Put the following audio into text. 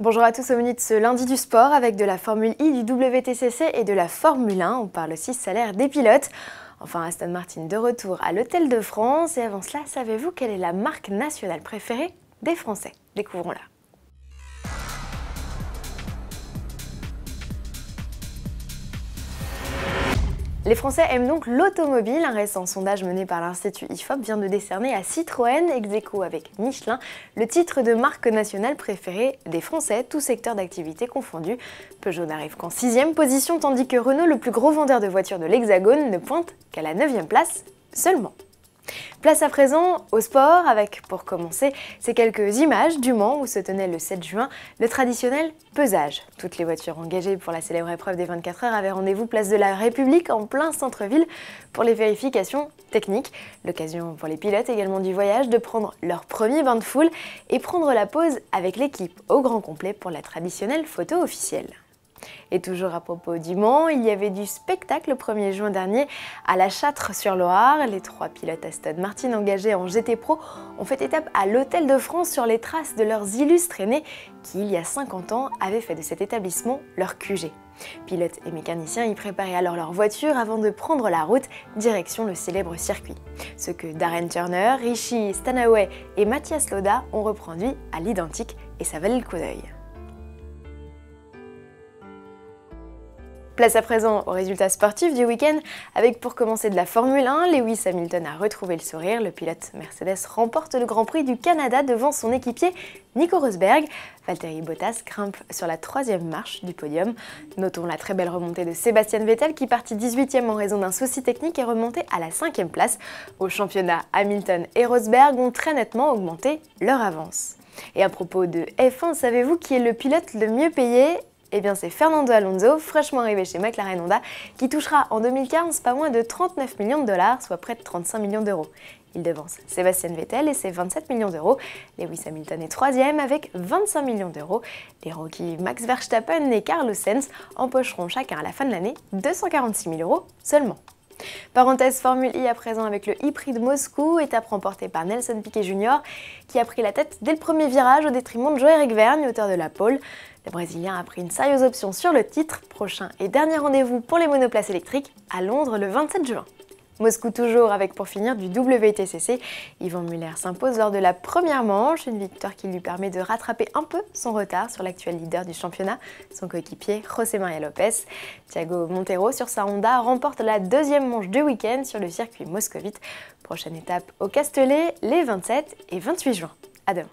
Bonjour à tous, au menu de ce lundi du sport avec de la Formule I, du WTCC et de la Formule 1. On parle aussi salaire des pilotes. Enfin, Aston Martin de retour à l'Hôtel de France. Et avant cela, savez-vous quelle est la marque nationale préférée des Français? Découvrons-la. Les Français aiment donc l'automobile. Un récent sondage mené par l'Institut IFOP vient de décerner à Citroën, ex-aequo avec Michelin, le titre de marque nationale préférée des Français, tous secteurs d'activité confondus. Peugeot n'arrive qu'en 6e position, tandis que Renault, le plus gros vendeur de voitures de l'Hexagone, ne pointe qu'à la 9e place seulement. Place à présent au sport avec, pour commencer, ces quelques images du Mans où se tenait le 7 juin le traditionnel pesage. Toutes les voitures engagées pour la célèbre épreuve des 24 heures avaient rendez-vous place de la République en plein centre-ville pour les vérifications techniques. L'occasion pour les pilotes également du voyage de prendre leur premier bain de foule et prendre la pause avec l'équipe au grand complet pour la traditionnelle photo officielle. Et toujours à propos du Mans, il y avait du spectacle le 1er juin dernier à la Châtre-sur-Loire. Les 3 pilotes Aston Martin engagés en GT Pro ont fait étape à l'Hôtel de France sur les traces de leurs illustres aînés qui, il y a 50 ans, avaient fait de cet établissement leur QG. Pilotes et mécaniciens y préparaient alors leur voiture avant de prendre la route direction le célèbre circuit. Ce que Darren Turner, Richie Stanaway et Mathias Lauda ont reproduit à l'identique et ça valait le coup d'œil. Place à présent aux résultats sportifs du week-end avec pour commencer de la Formule 1, Lewis Hamilton a retrouvé le sourire. Le pilote Mercedes remporte le Grand Prix du Canada devant son équipier Nico Rosberg. Valtteri Bottas grimpe sur la 3e marche du podium. Notons la très belle remontée de Sebastian Vettel qui, parti 18e en raison d'un souci technique, est remonté à la 5e place. Au championnat, Hamilton et Rosberg ont très nettement augmenté leur avance. Et à propos de F1, savez-vous qui est le pilote le mieux payé ? Eh bien c'est Fernando Alonso, fraîchement arrivé chez McLaren Honda, qui touchera en 2015 pas moins de 39 millions de dollars, soit près de 35 millions d'euros. Il devance Sébastien Vettel et ses 27 millions d'euros. Lewis Hamilton est 3e avec 25 millions d'euros. Les rookies Max Verstappen et Carlos Sainz empocheront chacun à la fin de l'année 246 000 euros seulement. Parenthèse Formule I à présent avec le e-prix de Moscou, étape remportée par Nelson Piquet Jr. qui a pris la tête dès le premier virage au détriment de Joe-Éric Vergne, auteur de la pole. Le Brésilien a pris une sérieuse option sur le titre. Prochain et dernier rendez-vous pour les monoplaces électriques à Londres le 27 juin. Moscou toujours avec pour finir du WTCC. Yvan Muller s'impose lors de la première manche, une victoire qui lui permet de rattraper un peu son retard sur l'actuel leader du championnat, son coéquipier José María Lopez. Thiago Monteiro sur sa Honda remporte la 2e manche du week-end sur le circuit moscovite. Prochaine étape au Castellet les 27 et 28 juin. À demain.